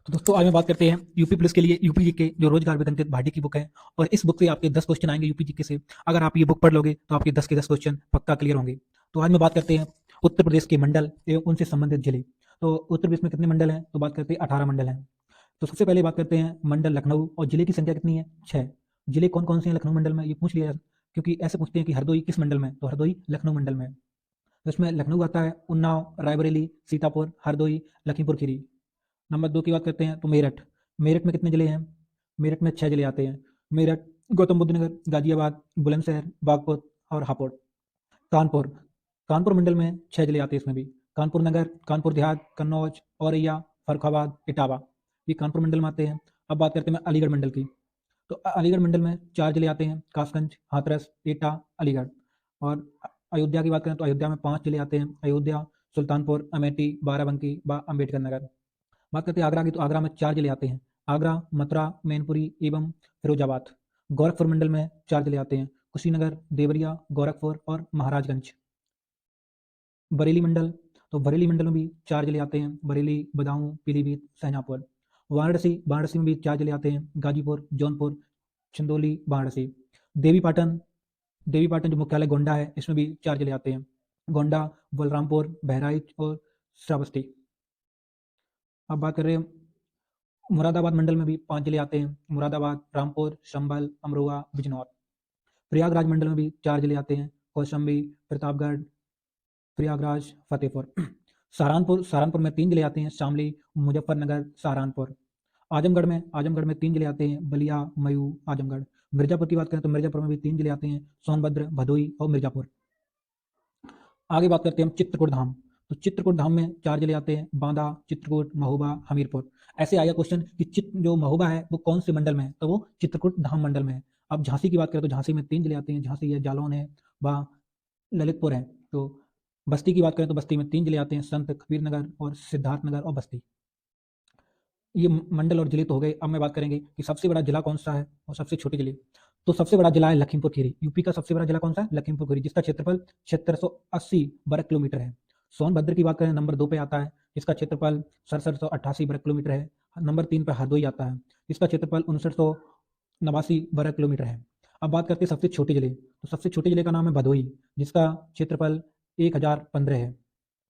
दोस्तों आज हम बात करते हैं यूपी पुलिस के लिए यूपी जी के जो रोजगार वितंकित भाटी की बुक है। और इस बुक से आपके 10 क्वेश्चन आएंगे यूपी जी के से। अगर आप ये बुक पढ़ लोगे तो आपके 10 के 10 क्वेश्चन पक्का क्लियर होंगे। तो आज मैं बात करते हैं उत्तर प्रदेश के मंडल एवं उनसे संबंधित जिले। तो उत्तर प्रदेश में कितने मंडल हैं? तो बात करते हैं 18 मंडल हैं। तो सबसे पहले बात करते हैं मंडल लखनऊ, और जिले की संख्या कितनी है? 6। जिले कौन कौन से हैं लखनऊ मंडल में, ये पूछ लिया, क्योंकि ऐसे पूछते हैं कि हरदोई किस मंडल में, तो हरदोई लखनऊ मंडल में है। तो इसमें लखनऊ आता है, उन्नाव, रायबरेली, सीतापुर, हरदोई, लखीमपुर खीरी। नंबर 2 की बात करते हैं तो मेरठ। मेरठ में कितने जिले हैं? मेरठ में 6 जिले आते हैं। मेरठ, गौतम बुद्ध नगर, गाजियाबाद, बुलंदशहर, बागपत और हापुड़। कानपुर, कानपुर मंडल में 6 जिले आते हैं इसमें भी। कानपुर नगर, कानपुर देहात, कन्नौज, औरैया, फर्रुखाबाद, इटावा, ये कानपुर मंडल में आते हैं। अब बात करते हैं अलीगढ़ मंडल की। तो अलीगढ़ मंडल में 4 जिले आते हैं, कासगंज, हाथरस, एटा, अलीगढ़। और अयोध्या की बात करें तो अयोध्या में 5 जिले आते हैं, अयोध्या, सुल्तानपुर, अमेठी, बाराबंकी, अम्बेडकर नगर। बात करते हैं आगरा की, तो आगरा में 4 जिले आते हैं, आगरा, मथुरा, मैनपुरी एवं फिरोजाबाद। गोरखपुर मंडल में 4 जिले आते हैं, कुशीनगर, देवरिया, गोरखपुर और महाराजगंज। बरेली मंडल, तो बरेली मंडल में भी 4 जिले आते हैं, बरेली, बदायूं, पीलीभीत, शाहजहाँपुर। वाराणसी, वाराणसी में भी 4 जिले आते हैं, गाजीपुर, जौनपुर, चंदौली, वाराणसी। देवी पाटन, देवी पाटन जो मुख्यालय गोंडा है, इसमें भी 4 जिले आते हैं, गोंडा, बलरामपुर, बहराइच और श्रावस्ती। अब बात कर रहे हैं मुरादाबाद मंडल में भी 5 जिले आते हैं, मुरादाबाद, रामपुर, संभल, अमरोहा, बिजनौर। प्रयागराज मंडल में भी 4 जिले आते हैं, कौशाम्बी, प्रतापगढ़, प्रयागराज, फतेहपुर। सहारनपुर, सहारनपुर में 3 जिले आते हैं, शामली, मुजफ्फरनगर, सहारनपुर। आजमगढ़ में 3 जिले आते हैं, बलिया, मयू, आजमगढ़। मिर्जापुर की बात करें तो मिर्जापुर में भी 3 जिले आते हैं, सोनभद्र, भदोई और मिर्जापुर। आगे बात करते हैं हम चित्रकूट धाम। तो चित्रकूट धाम में 4 जिले आते हैं, बांदा, चित्रकूट, महोबा, हमीरपुर। ऐसे आएगा क्वेश्चन कि चित्र जो महोबा है वो कौन से मंडल में है, तो वो चित्रकूट धाम मंडल में है। अब झांसी की बात करें तो झांसी में 3 जिले आते हैं, झांसी है, जालौन है, व ललितपुर है। तो बस्ती की बात करें तो बस्ती में 3 जिले आते हैं, संत कबीर नगर और सिद्धार्थनगर और बस्ती। ये मंडल और जिले तो हो गए। अब मैं बात करेंगे कि सबसे बड़ा जिला कौन सा है और सबसे छोटे जिले। तो सबसे बड़ा जिला है लखीमपुर खीरी। यूपी का सबसे बड़ा जिला कौन सा है? लखीमपुर खीरी, जिसका क्षेत्रफल 7680 वर्ग किलोमीटर है। सोनभद्र की बात करें नंबर 2 पे आता है, जिसका क्षेत्रफल 6788 वर्ग किलोमीटर है। नंबर 3 पर हरदोई आता है, जिसका क्षेत्रफल 5989 वर्ग किलोमीटर है। अब बात करते हैं सबसे छोटे जिले। तो सबसे छोटे जिले का नाम है भदोई, जिसका क्षेत्रफल 1015 है।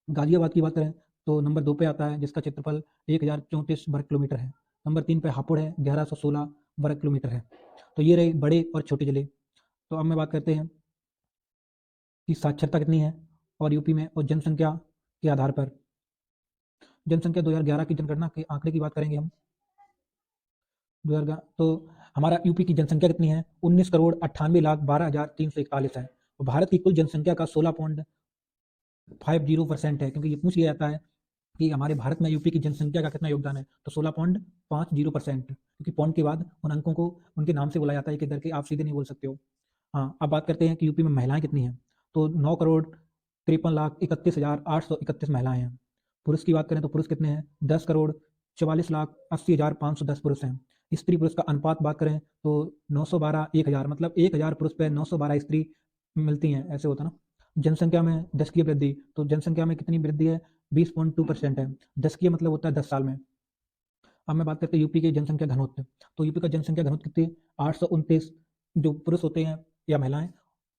गाजियाबाद की बात करें तो नंबर 2 पे आता है, जिसका क्षेत्रफल 1034 वर्ग किलोमीटर है। नंबर 3 पे हापुड़ है, 1116 वर्ग किलोमीटर है। तो ये रहे बड़े और छोटे जिले। तो अब मैं बात करते हैं कि साक्षरता कितनी है और यूपी में, और जनसंख्या के आधार पर। जनसंख्या 2011 की जनगणना के आंकड़े की बात करेंगे हम। 2011 तो हमारा यूपी की जनसंख्या कितनी है? 19,98,12,341 है। और भारत की कुल जनसंख्या का 16.50% है, क्योंकि ये पूछ लिया जाता है कि हमारे भारत में यूपी की जनसंख्या का कितना योगदान है, तो 16.50%, क्योंकि पॉइंट के बाद उन अंकों को उनके नाम से बुलाया जाता है एक एक करके, आप सीधे नहीं बोल सकते हो। हाँ, अब बात करते हैं कि यूपी में महिलाएं कितनी हैं। तो 9,53,31,831 महिलाएं हैं। पुरुष की बात करें तो पुरुष कितने हैं? 10,44,80,510 पुरुष हैं। स्त्री पुरुष का अनुपात बात करें तो 912 1000, मतलब 1000 पुरुष पे 912 स्त्री मिलती हैं, ऐसे होता ना। जनसंख्या में 10 की वृद्धि, तो जनसंख्या में कितनी वृद्धि है? 20.2% है। 10 की मतलब होता है 10 साल में। अब मैं बात करते हैं यूपी की जनसंख्या घनत्व। तो यूपी का जनसंख्या घनत्व कितनी है? 829 जो पुरुष होते हैं या महिलाएं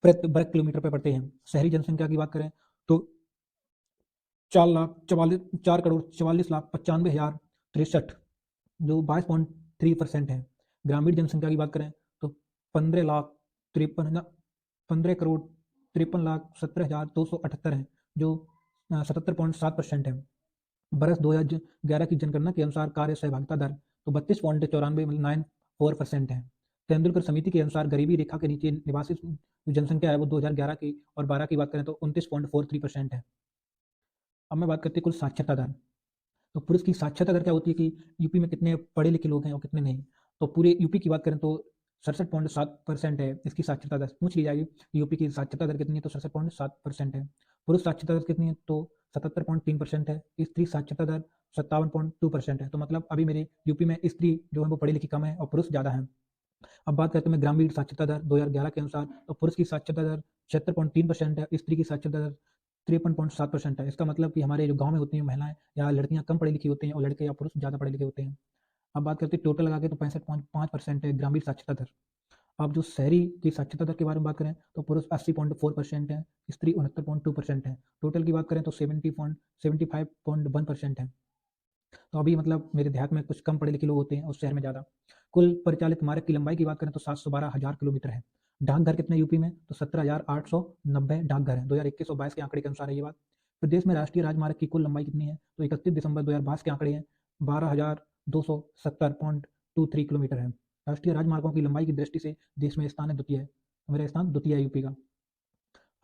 प्रति वर्ग किलोमीटर पर पड़ते हैं। शहरी जनसंख्या की बात करें तो 4,44,44,95,063, जो 22.3% है। ग्रामीण जनसंख्या की बात करें तो 15,53,17,278 है, जो 77.7% है। वर्ष 2011 की जनगणना के अनुसार कार्य सहभागिता दर तो 32.94% है। तेंदुलकर समिति के अनुसार गरीबी रेखा के नीचे निवासी जो जनसंख्या है वो 2011 की और 12 की बात करें तो 29.43% है। अब मैं बात करते हैं कुल साक्षरता दर। तो पुरुष की साक्षरता दर क्या होती है कि यूपी में कितने पढ़े लिखे लोग हैं और कितने नहीं। तो पूरे यूपी की बात करें तो 67.7% है इसकी साक्षरता दर। पूछ ली जाएगी यूपी की साक्षरता दर कितनी है, तो 67.7% है। पुरुष साक्षरता दर कितनी है, तो 77.3% है। स्त्री साक्षरता दर 57.2% है। तो मतलब अभी मेरे यूपी में स्त्री जो है वो पढ़ी लिखी कम है और पुरुष ज़्यादा है। अब बात करते हैं ग्रामीण साक्षरता दर 2011 के अनुसार, तो पुरुष की साक्षरता दर 76.3% है, स्त्री की साक्षरता दर 53.7% है। इसका मतलब कि हमारे जो गांव में होती हैं महिलाएं या लड़कियां कम पढ़ी लिखी होती हैं और लड़के या पुरुष ज़्यादा पढ़े लिखे होते हैं। अब बात करते हैं टोटल लगा के तो 65.5% है ग्रामीण साक्षरता दर। अब जो शहरी की साक्षरता दर के बारे में बात करें तो पुरुष 80.4% है, स्त्री 69.2% है। टोटल की बात करें तो 75.1% है। तो अभी मतलब मेरे देहात में कुछ कम पढ़े लिखे लोग होते हैं और शहर में ज़्यादा। कुल परिचालित मार्ग की लंबाई की बात करें तो 712,000 किलोमीटर है। डाकघर कितने यूपी में? तो 17,890 डाकघर हैं। 2021 और 22 के आंकड़े के अनुसार है ये बात। प्रदेश में राष्ट्रीय राजमार्ग की कुल लंबाई कितनी है? तो 31 दिसंबर 2022 के आंकड़े हैं 12,270.23 किलोमीटर है। राष्ट्रीय राजमार्गों की लंबाई की दृष्टि से देश में स्थान है द्वितीय है। मेरा स्थान द्वितीय है यूपी का।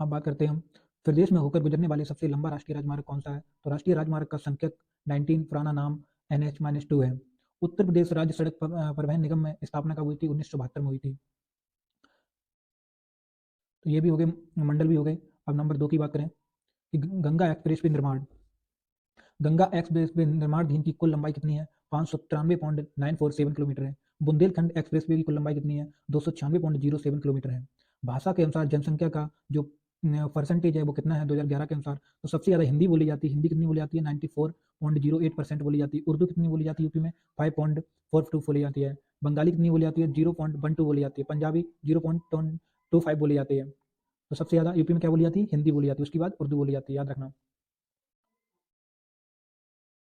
अब बात करते हैं हम प्रदेश में होकर गुजरने वाले सबसे लंबा राष्ट्रीय राजमार्ग कौन सा है? तो राष्ट्रीय राजमार्ग का संख्यक 19 पुराना नाम NH-2 है। उत्तर प्रदेश राज्य सड़क परिवहन निगम में स्थापना कब हुई थी? 1972 में हुई थी। तो ये भी हो गए, मंडल भी हो गए। अब नंबर 2 की बात करें कि गंगा एक्सप्रेस वे निर्माण। गंगा एक्सप्रेस वे निर्माणाधीन की कुल लंबाई कितनी है? 593.947 किलोमीटर है। बुंदेलखंड एक्सप्रेस वे की कुल लंबाई कितनी है? 296.07 किलोमीटर है। भाषा के अनुसार जनसंख्या का जो परसेंटेज है वो कितना है 2011 के अनुसार? तो सबसे ज़्यादा हिंदी बोली जाती है। हिंदी कितनी बोली जाती है? 94.08% बोली जाती है। उर्दू कितनी बोली जाती है यूपी में? 5.42 बोली जाती है। बंगाली कितनी बोली जाती है? 0.12 बोली जाती है। पंजाबी 0.25 बोली जाती है। तो सबसे ज़्यादा यूपी में क्या बोली जाती है? हिंदी बोली जाती है। उसके बाद उर्दू बोली जाती है, याद रखना।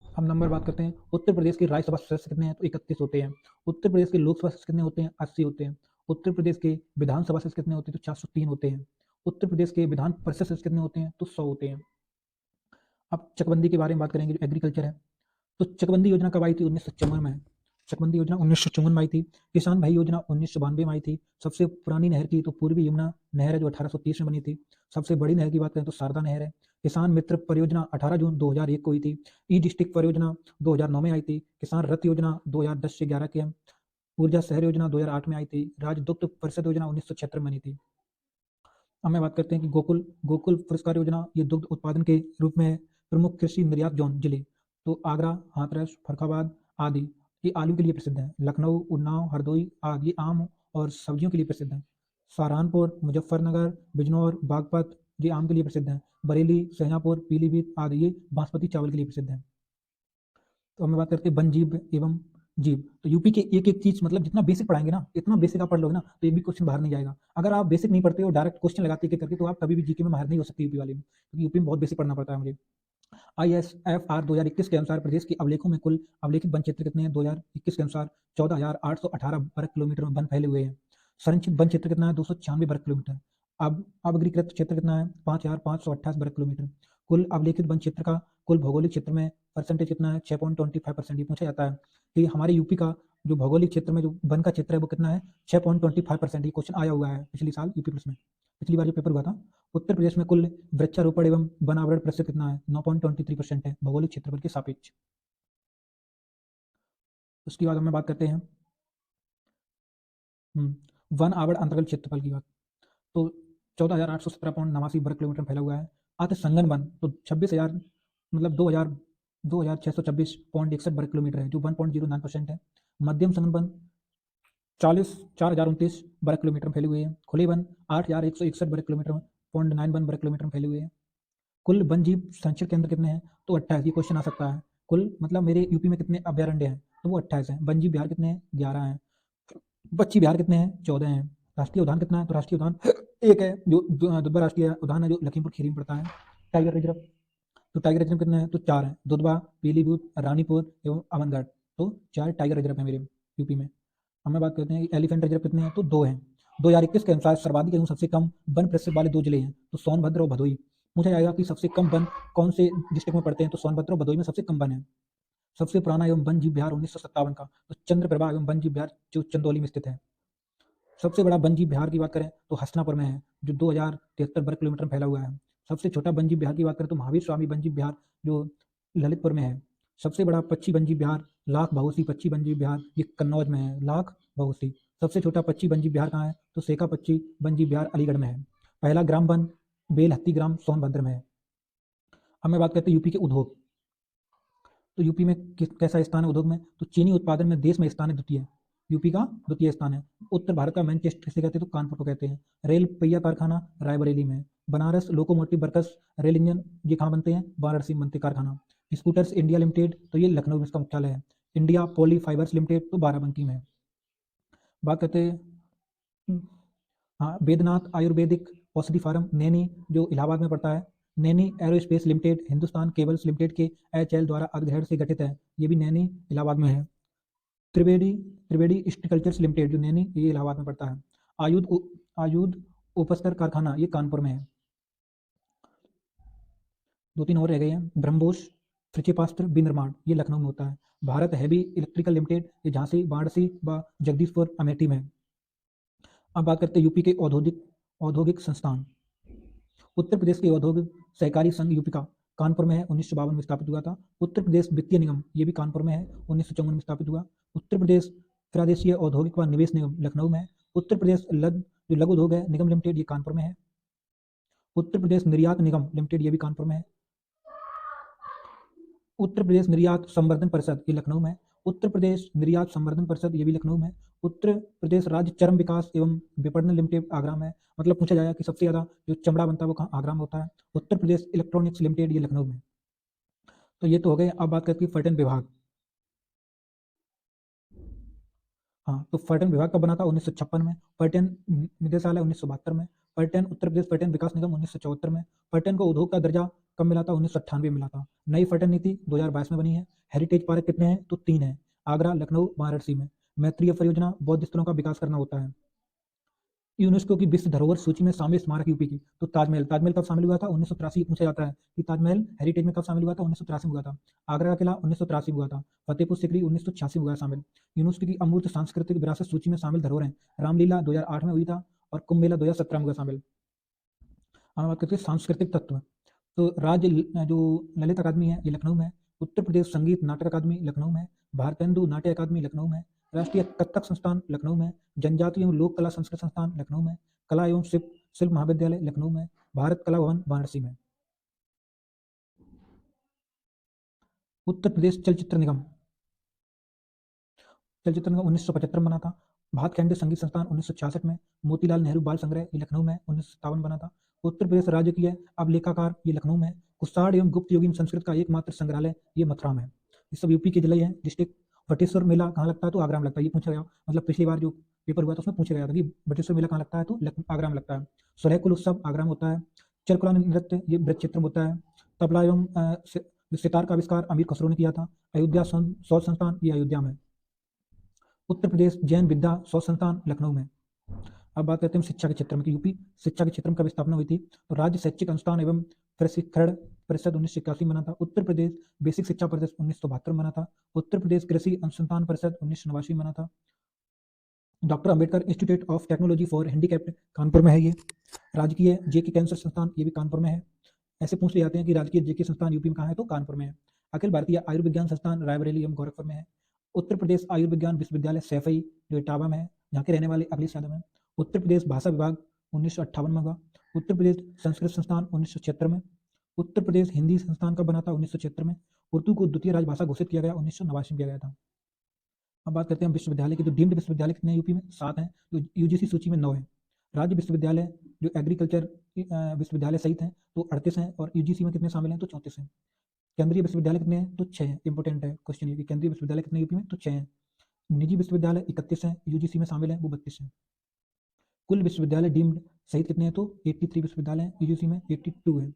हम नंबर बात करते हैं उत्तर प्रदेश के राज्यसभा सदस्य कितने हैं? तो 31 होते हैं। उत्तर प्रदेश के लोकसभा सदस्य कितने होते हैं? 80 होते हैं। उत्तर प्रदेश के विधानसभा सदस्य कितने होते हैं? तो 403 होते हैं। उत्तर प्रदेश के विधान परिषद सदस्य कितने होते हैं? तो 100 होते हैं। अब चकबंदी के बारे में बात करेंगे जो एग्रीकल्चर है। तो चकबंदी योजना कब आई थी? 1954 में। चकबंदी योजना 1954 में आई थी। किसान भाई योजना 1992 में आई थी। सबसे पुरानी नहर की तो पूर्वी यमुना नहर है जो 1830 में बनी थी। सबसे बड़ी नहर की बात करें तो शारदा नहर है। किसान मित्र परियोजना 18 जून 2001 को हुई थी। ई डिस्ट्रिक्ट परियोजना 2009 में आई थी। किसान रथ योजना 2010 से 11 की है। ऊर्जा शहर योजना 2008 में आई थी। राज्य दुग्ध परिषद योजना 1976 में बनी थी। अब मैं बात करते हैं कि गोकुल गोकुल पुरस्कार योजना ये दुग्ध उत्पादन के रूप में प्रमुख कृषि निर्यात जोन जिले तो आगरा, हाथरस, फरुखाबाद आदि ये आलू के लिए प्रसिद्ध हैं। लखनऊ, उन्नाव, हरदोई आदि ये आम और सब्जियों के लिए प्रसिद्ध हैं। सहारनपुर, मुजफ्फरनगर, बिजनौर, बागपत ये आम के लिए प्रसिद्ध हैं। बरेली, शाहजहाँपुर, पीलीभीत आदि ये बासमती चावल के लिए प्रसिद्ध हैं। तो हम बात करते हैं वन जीव एवं जीव। तो यूपी के एक एक चीज मतलब जितना बेसिक पढ़ाएंगे ना, इतना बेसिक आप पढ़ लोगे ना तो एक भी क्वेश्चन बाहर नहीं जाएगा। अगर आप बेसिक नहीं पढ़ते हो डायरेक्ट क्वेश्चन लगाते एक एक करके तो आप कभी भी जीके में माहिर नहीं हो सकते यूपी वाले में, क्योंकि यूपी में बहुत बेसिक पढ़ना पड़ता है मुझे। ISFR 2021 के अनुसार प्रदेश के अवलेखों में कुल अवलेखित वन क्षेत्र कितने हैं? 2021 के अनुसार 14,818 वर्ग किलोमीटर में वन फैले हुए हैं। संरक्षित वन क्षेत्र कितना है? 296 वर्ग किलोमीटर। अब अवग्रीकृत क्षेत्र कितना है? 5,528 वर्ग किलोमीटर। कुल अवलेखित वन क्षेत्र का कुल भौगोलिक क्षेत्र में परसेंटेज कितना है? 6.25%। ये पूछा जाता है कि हमारे यूपी का जो भौगोलिक क्षेत्र में जो वन का क्षेत्र है वो कितना है? 6.25%। ये क्वेश्चन आया हुआ है पिछले साल यूपी प्लस में, पिछली बार जो पेपर हुआ था। उत्तर प्रदेश में कुल वृक्षारोपण एवं वन आवरण प्रतिशत कितना है? 9.23% है भौगोलिक क्षेत्रफल के सापेक्ष। उसके बाद हम बात करते हैं वन आवरण अंतर्गत क्षेत्रफल की बात। तो 14,817.89 वर्ग किलोमीटर फैला हुआ है। अतः संघन वन तो 26,000 मतलब 2,626.61 वर्ग किलोमीटर है जो 1.09% है। मध्यम संघन वन 4,029 वर्ग किलोमीटर में फैले हुए हैं। खुले वन 8,161 वर्ग किलोमीटर 0.91 वर्ग किलोमीटर में फैले हुए हैं। कुल वन जीव संरक्षण केंद्र कितने हैं? तो 28। ये क्वेश्चन आ सकता है। कुल मतलब मेरे यूपी में कितने अभ्यारण्य हैं? तो वो 28 हैं। वन जीव बिहार कितने हैं? 11 हैं। पक्षी बिहार कितने हैं? 14 हैं। राष्ट्रीय उद्यान कितना है? तो राष्ट्रीय उद्यान एक है जो दुधवा राष्ट्रीय उद्यान है जो लखीमपुर खीरी में पड़ता है। टाइगर रिजर्व तो टाइगर रिजर्व कितने हैं? तो 4 हैं। दुधवा, पीलीभीत, रानीपुर एवं अमनगढ़। तो 4 टाइगर रिजर्व है मेरे यूपी में। हम बात करते हैं एलिफेंट रिजर्व कितने हैं? तो 2 हैं। 2021 के अनुसार सर्वाधिक एवं सबसे कम वन प्रतिशत वाले 2 जिले हैं तो सोनभद्र और भदोई। पूछा जाएगा कि सबसे कम वन कौन से डिस्ट्रिक्ट में पड़ते हैं? तो सोनभद्र और भदोई में सबसे कम वन है। सबसे पुराना एवं वन जीव विहार 1957 का तो चंद्रप्रभा एवं वन जीव विहार जो चंदौली में स्थित है। सबसे बड़ा वन जीव विहार की बात करें तो हसनापुर में है जो 2073 वर्ग किलोमीटर में फैला हुआ है। सबसे छोटा वन जीव विहार की बात करें तो महावीर स्वामी वन जीव विहार जो ललितपुर में है। सबसे बड़ा पक्षी वन जीव विहार लाख बहुसी पक्षी वन जीव विहार ये कन्नौज में है। लाख बहुसी। सबसे छोटा पक्षी वन जीव विहार कहाँ है? तो सेका पक्षी वन जीव विहार अलीगढ़ में है। पहला ग्राम वन बेलहत्ती ग्राम सोनभद्र में है। अब मैं बात करते हैं यूपी के उद्योग। तो यूपी में कैसा स्थान है उद्योग में? तो चीनी उत्पादन में देश में स्थान है द्वितीय। यूपी का द्वितीय स्थान है। उत्तर भारत का मैनचेस्टर किसे कहते हैं? तो कानपुर को कहते हैं। रेल पहिया कारखाना रायबरेली में। Banaras locomotive works rail engine ये कहाँ बनते हैं? वाराणसी में बनते कारखाना। स्कूटर्स इंडिया लिमिटेड तो ये लखनऊ में इसका मुख्यालय है। इंडिया पॉली फाइबर्स लिमिटेड तो बाराबंकी में है। बात करते हैं हाँ बैद्यनाथ आयुर्वेदिक औषधि फार्म नैनी जो इलाहाबाद में पड़ता है। Naini aerospace limited Hindustan cables limited के एचएल द्वारा अधिग्रहण से गठित है, ये भी नैनी इलाहाबाद में है। त्रिवेदी त्रिवेदी स्टिकल्चर्स लिमिटेड जो नैनी ये इलाहाबाद में पड़ता है। आयुध उपस्तर कारखाना ये कानपुर में है। दो तीन और रह गए हैं। ब्रह्मोस फ्रिचिपास्त्र विनिर्माण ये लखनऊ में होता है। भारत हैवी इलेक्ट्रिकल लिमिटेड ये झांसी वाराणसी व जगदीशपुर अमेठी में है। अब बात करते हैं यूपी के औद्योगिक औद्योगिक संस्थान। उत्तर प्रदेश के औद्योगिक सहकारी संघ यूपी का कानपुर में है, 1952 में स्थापित हुआ था। उत्तर प्रदेश वित्तीय निगम ये भी कानपुर में है, 1954 में स्थापित हुआ। उत्तर प्रदेश प्रादेशीय औद्योगिक व निवेश निगम लखनऊ में है। उत्तर प्रदेश जो लघु उद्योग है निगम लिमिटेड ये कानपुर में है। उत्तर प्रदेश निर्यात निगम लिमिटेड ये भी कानपुर में है। उत्तर प्रदेश निर्यात संवर्धन परिषद ये लखनऊ में है। उत्तर प्रदेश निर्यात संवर्धन परिषद ये भी लखनऊ में है। उत्तर प्रदेश राज्य चर्म विकास एवं विपणन लिमिटेड आगरा में है। मतलब पूछा जाएगा कि सबसे ज़्यादा जो चमड़ा बनता है वो कहाँ आगरा में होता है। उत्तर प्रदेश इलेक्ट्रॉनिक्स लिमिटेड ये लखनऊ में है। तो ये तो हो गए। अब बात करते हैं पर्यटन विभाग। हाँ तो पर्यटन विभाग कब बना था? 1956 में। पर्यटन निदेशालय 1972 में। पर्यटन उत्तर प्रदेश पर्यटन विकास निगम 1974 में। पर्यटन को उद्योग का दर्जा कब मिला था? 1998 में मिला था। नई पर्यटन नीति 2022 में बनी है। हेरिटेज पार्क कितने हैं? तो 3 हैं, आगरा लखनऊ वाराणसी में। मैत्रीय परियोजना बौद्ध स्थलों का विकास करना होता है। यूनेस्को की विश्व धरोहर सूची में शामिल स्मारक यूपी की तो ताजमहल। ताजमहल कब शामिल हुआ था? 1983। पूछा जाता है कि ताजमहल हेरिटेज में कब शामिल हुआ था? 1983 में हुआ था। आगरा का किला 1983 में हुआ था। फतेहपुर सिकरी 1986 में हुआ शामिल। यूनेस्को की अमूर्त सांस्कृतिक विरासत सूची में शामिल धरोहरें रामलीला 2008 में हुई था और कुंभ मेला 2017 में हुआ शामिल। हम बात करते हैं सांस्कृतिक तत्व। तो राज्य जो ललित अकादमी है ये लखनऊ में है। उत्तर प्रदेश संगीत नाटक अकादमी लखनऊ में है। भारतेंदु नाट्य अकादमी लखनऊ में है। राष्ट्रीय कत्थक संस्थान लखनऊ में है। जनजातीय एवं लोक कला संस्कृत संस्थान लखनऊ में है। कला एवं शिल्प शिल्प महाविद्यालय लखनऊ में है। भारत कला भवन वाराणसी में। उत्तर प्रदेश चलचित्र निगम 1975 में बना था। भातखंडे संगीत संस्थान 1966 में। मोतीलाल नेहरू बाल संग्रह ये लखनऊ में 1957 में बना था। उत्तर प्रदेश राज्य की है अब लेखाकार ये लखनऊ में है। कुसाड़ एवं गुप्त युगीन संस्कृत का एकमात्र संग्रहालय ये मथुरा में है। ये सब यूपी के जिले हैं डिस्ट्रिक्ट। बटेश्वर मेला कहाँ लगता है? तो आगरा में लगता है। ये पूछा गया, मतलब पिछली बार जो पेपर हुआ था उसमें पूछा गया था कि बटेश्वर मेला कहाँ लगता है? तो आगरा में लगता है। सुरहकुल उत्सव आगरा में होता है। चरकुला नृत्य ये ब्रज चित्र में होता है। तबला एवं सितार का आविष्कार अमीर खसरो ने किया था। अयोध्या सौर संस्थान ये अयोध्या में। उत्तर प्रदेश जैन विद्या शोध संस्थान लखनऊ में। अब बात करते हैं शिक्षा के क्षेत्र में कि यूपी शिक्षा के क्षेत्र में कब स्थापना हुई थी? तो राज्य शैक्षिक अनुष्ठान एवं प्रशिक्षण परिषद 1981 में बना था। उत्तर प्रदेश बेसिक शिक्षा परिषद 1972 में बना था। उत्तर प्रदेश कृषि अनुसंधान परिषद 1989 में बना था। Doctor Ambedkar institute of technology for handicapped Kanpur में है ये। राजकीय जेके कैंसर संस्थान ये भी कानपुर में है। ऐसे पूछ ले जाते हैं कि राजकीय जेके संस्थान यूपी में कहाँ है? तो कानपुर में है। अखिल भारतीय आयुर्विज्ञान संस्थान रायबरेली एवं गोरखपुर में है। उत्तर प्रदेश आयुर्विज्ञान विश्वविद्यालय सैफई जो इटावा में है, यहाँ के रहने वाले अखिलेश यादव हैं। उत्तर प्रदेश भाषा विभाग 1958 में हुआ। उत्तर प्रदेश संस्कृत संस्थान 1976 में। उत्तर प्रदेश हिंदी संस्थान का बना था 1976 में। उर्दू को द्वितीय राजभाषा घोषित किया गया 1989 में किया गया था। अब बात करते हैं विश्वविद्यालय की। तो डीम्ड विश्वविद्यालय कितने हैं यूपी में? 7 हैं। जो यूजीसी सूची में 9 है। राज्य विश्वविद्यालय जो एग्रीकल्चर विश्वविद्यालय सहित हैं तो 38 हैं और यूजीसी में कितने शामिल हैं? तो 34 हैं। केंद्रीय विश्वविद्यालय कितने हैं? तो 6 हैं। इंपॉर्टेंट है क्वेश्चन ये कि केंद्रीय विश्वविद्यालय कितने यूपी में? तो 6 हैं। निजी विश्वविद्यालय 31 हैं, यूजीसी में शामिल हैं वो 32 हैं। कुल विश्वविद्यालय डीम्ड सहित कितने हैं? तो 83 विश्वविद्यालय हैं, यूजीसी में 82 है।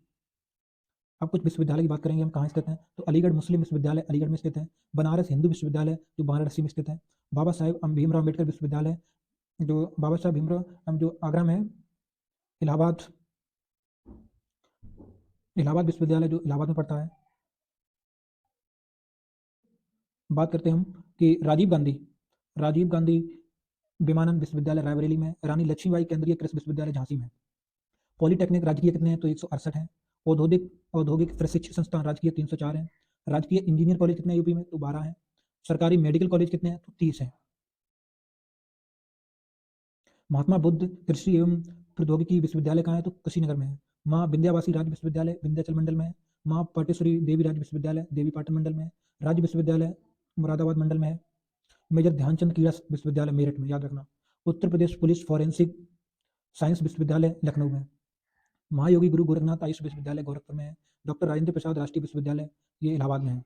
अब कुछ विश्वविद्यालय की बात करेंगे हम कहाँ स्थित हैं। तो अलीगढ़ मुस्लिम विश्वविद्यालय अलीगढ़ में स्थित है। बनारस हिंदू विश्वविद्यालय जो वाराणसी में स्थित है। बाबा साहेब भीमराव अम्बेडकर विश्वविद्यालय जो बाबा साहेब भीमराव जो आगरा में है। इलाहाबाद इलाहाबाद विश्वविद्यालय जो इलाहाबाद में पड़ता है। बात करते हैं हम कि राजीव गांधी विमानन विश्वविद्यालय रायबरेली में। रानी लक्ष्मीबाई केंद्रीय कृषि विश्वविद्यालय झांसी में। पॉलिटेक्निक राजकीय कितने हैं? तो 168 हैं। औद्योगिक औद्योगिक प्रशिक्षण संस्थान राजकीय 304 हैं। राजकीय इंजीनियर कॉलेज कितने हैं यूपी में? तो 12 हैं। सरकारी मेडिकल कॉलेज कितने हैं? तो 30 हैं। महात्मा बुद्ध कृषि एवं प्रौद्योगिकी विश्वविद्यालय कहाँ है? तो कुशीनगर में है। माँ विंध्यावासी राज्य विश्वविद्यालय विंध्याचल मंडल में है। माँ पाटेश्वरी देवी राज्य विश्वविद्यालय देवी पाटन मंडल में है। राज्य विश्वविद्यालय मुरादाबाद मंडल में है। मेजर ध्यानचंद क्रीड़ा विश्वविद्यालय मेरठ में, याद रखना। Uttar Pradesh police forensic science विश्वविद्यालय लखनऊ में। महायोगी गुरु गोरखनाथ आयुष विश्वविद्यालय गोरखपुर में है। डॉक्टर राजेंद्र प्रसाद राष्ट्रीय विश्वविद्यालय ये इलाहाबाद में है।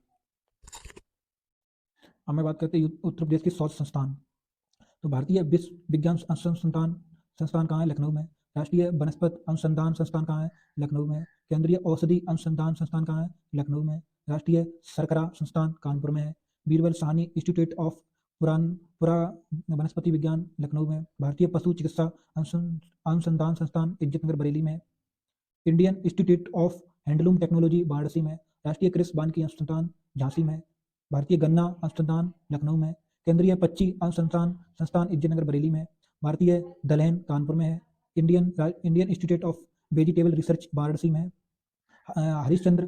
अब मैं बात करते हैं उत्तर प्रदेश के 100 संस्थान। तो भारतीय विश्व विज्ञान अनुसंधान संस्थान कहाँ है? लखनऊ में। राष्ट्रीय वनस्पति अनुसंधान संस्थान कहाँ है? लखनऊ में। केंद्रीय औषधि अनुसंधान संस्थान कहाँ है? लखनऊ में। राष्ट्रीय शर्करा संस्थान कानपुर में है। बीरबल साहनी इंस्टीट्यूट ऑफ पुरा वनस्पति विज्ञान लखनऊ में। भारतीय पशु चिकित्सा अनुसंधान संस्थान इज्जतनगर बरेली में। Indian institute of handloom technology Varanasi में। राष्ट्रीय कृषि वानिकी अनुसंधान झांसी में। भारतीय गन्ना अनुसंधान लखनऊ में। केंद्रीय पक्षी अनुसंधान संस्थान इज्जतनगर बरेली में। भारतीय दलहन कानपुर में है। Indian institute of vegetable research Varanasi में है। हरिश्चंद्र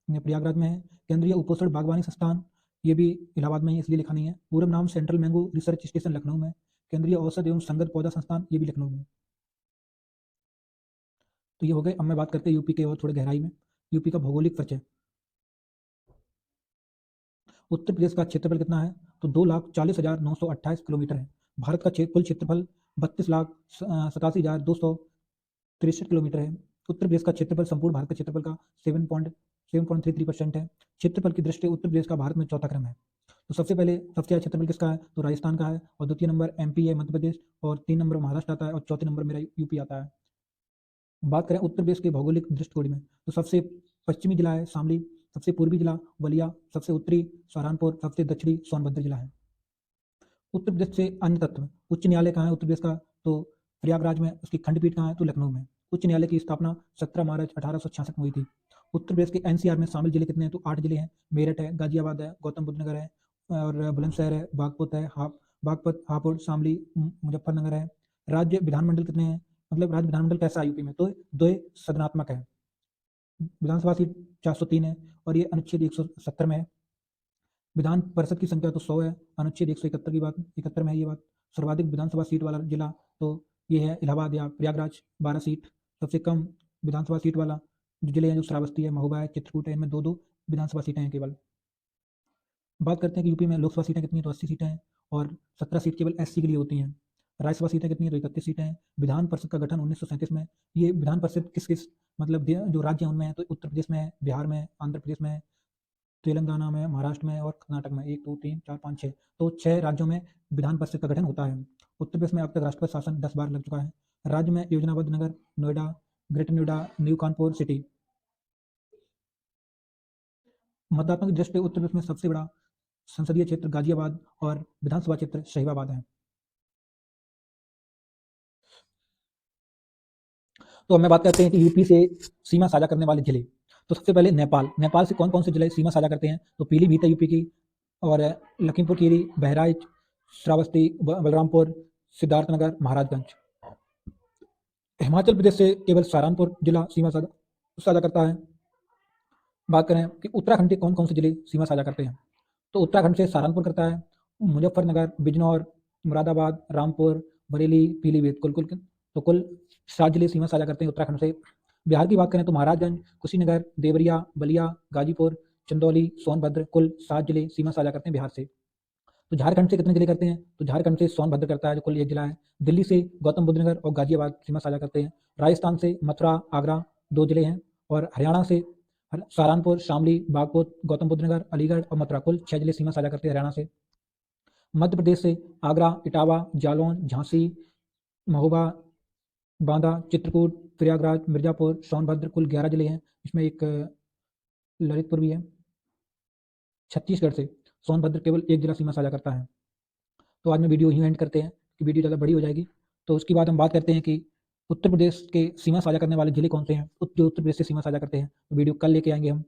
प्रयागराज में है। केंद्रीय उपोषण बागवानी संस्थान ये भी इलाहाबाद में ही, इसलिए लिखा नहीं है। पूर्व नाम central mango research station Lucknow में। केंद्रीय औषध एवं संगत पौधा संस्थान ये भी लखनऊ में। तो ये हो गए। अब मैं बात करते हैं यूपी के और थोड़े गहराई में। यूपी का भौगोलिक परिचय। उत्तर प्रदेश का क्षेत्रफल कितना है? तो 2,40,928 किलोमीटर है। भारत का कुल क्षेत्रफल 32,87,263 किलोमीटर है। उत्तर प्रदेश का क्षेत्रफल संपूर्ण भारत के क्षेत्रफल का 7.33% है। क्षेत्रफल की दृष्टि उत्तर प्रदेश का भारत में चौथा क्रम है। तो सबसे ज़्यादा क्षेत्रफल किसका है? तो राजस्थान का है, और द्वितीय नंबर एमपी है, मध्य प्रदेश, और 3 नंबर महाराष्ट्र आता है, और चौथे नंबर मेरा यूपी आता है। बात करें उत्तर प्रदेश के भौगोलिक दृष्टिकोण में, तो सबसे पश्चिमी जिला है शामली, सबसे पूर्वी जिला बलिया, सबसे उत्तरी सहारनपुर, सबसे दक्षिणी सोनभद्र जिला है। उत्तर प्रदेश से अन्य तत्व। उच्च न्यायालय कहाँ है उत्तर प्रदेश का? तो प्रयागराज में। उसकी खंडपीठ कहाँ है? तो लखनऊ में। उच्च न्यायालय की स्थापना 17 मार्च 1866 में हुई थी। उत्तर प्रदेश के एनसीआर में शामिल जिले कितने हैं? तो 8 जिले हैं। मेरठ है, गाजियाबाद है, गौतम बुद्ध नगर है, और बुलंदशहर है, बागपत है, बागपत, हापुड़, शामली, मुजफ्फरनगर है। राज्य विधानमंडल कितने हैं? मतलब राज्य विधानमंडल कैसा है यूपी में? तो 2 सदनात्मक है। विधानसभा सीट 403 है, और ये अनुच्छेद 170 में है। विधान परिषद की संख्या तो 100 है, अनुच्छेद 171 की बात 71 में है ये बात। सर्वाधिक विधानसभा सीट वाला जिला तो ये है इलाहाबाद या प्रयागराज, 12 सीट। सबसे कम विधानसभा सीट वाला जो जिले हैं, जो श्रावस्ती है, महोबा है, चित्रकूट है, इनमें 2-2 विधानसभा सीटें हैं केवल। बात करते हैं कि यूपी में लोकसभा सीटें कितनी हैं? तो 80 सीटें हैं, और 17 सीट केवल एससी के लिए होती हैं। राज्यसभा सीटें कितनी हैं? तो 31 सीटें हैं। विधान परिषद का गठन 1937 में। ये विधान परिषद किस किस मतलब जो राज्य हैं उनमें है? तो उत्तर प्रदेश में है, बिहार में है, आंध्र प्रदेश में है, तेलंगाना में, महाराष्ट्र में और कर्नाटक में। 1 2 3 4 5 6, तो 6 राज्यों में विधान परिषद का गठन होता है। उत्तर प्रदेश में अब तक राष्ट्रपति शासन 10 बार लग चुका है। राज्य में योजनाबद्ध नगर Noida, greater Noida, new Kanpur city. मतदाताओं की दृष्टि से उत्तर प्रदेश में सबसे बड़ा संसदीय क्षेत्र गाजियाबाद और विधानसभा क्षेत्र शहीबाबाद है। तो अब मैं बात करते हैं कि यूपी से सीमा साझा करने वाले जिले। तो सबसे पहले नेपाल। नेपाल से कौन कौन से जिले सीमा साझा करते हैं? तो पीलीभीत है यूपी की, और लखीमपुर खीरी, बहराइच, श्रावस्ती, बलरामपुर, सिद्धार्थनगर, महाराजगंज। हिमाचल प्रदेश से केवल सहारनपुर जिला सीमा साझा साझा करता है। बात करें कि उत्तराखंड के कौन कौन से जिले सीमा साझा करते हैं, तो उत्तराखंड से सहारनपुर करता है, मुजफ्फरनगर, बिजनौर, मुरादाबाद, रामपुर, बरेली, पीलीभीत। कुल 7 जिले सीमा साझा करते हैं उत्तराखंड से। बिहार की बात करें तो महाराजगंज, कुशीनगर, देवरिया, बलिया, गाजीपुर, चंदौली, सोनभद्र, कुल 7 जिले सीमा साझा करते हैं बिहार से। तो झारखंड से कितने जिले करते हैं? तो झारखंड से सोनभद्र करता है, जो कुल 1 जिला है। दिल्ली से गौतम बुद्ध नगर और गाजियाबाद सीमा साझा करते हैं। राजस्थान से मथुरा, आगरा 2 जिले हैं, और हरियाणा से सहारनपुर, शामली, बागपत, गौतम बुद्ध नगर, अलीगढ़ और मथुरा, कुल 6 जिले सीमा साझा करते हैं हरियाणा से। मध्य प्रदेश से आगरा, इटावा, जालौन, झांसी, महोबा, बांदा, चित्रकूट, प्रयागराज, मिर्जापुर, सोनभद्र, कुल 11 जिले हैं। इसमें एक ललितपुर भी है। छत्तीसगढ़ से सोनभद्र केवल 1 जिला सीमा साझा करता है। तो आज मैं वीडियो यूँ एंड करते हैं कि वीडियो ज़्यादा बड़ी हो जाएगी। तो उसके बाद हम बात करते हैं कि उत्तर प्रदेश के सीमा साझा करने वाले जिले कौन से हैं, जो उत्तर प्रदेश से सीमा साझा करते हैं। तो वीडियो कल लेके आएंगे हम।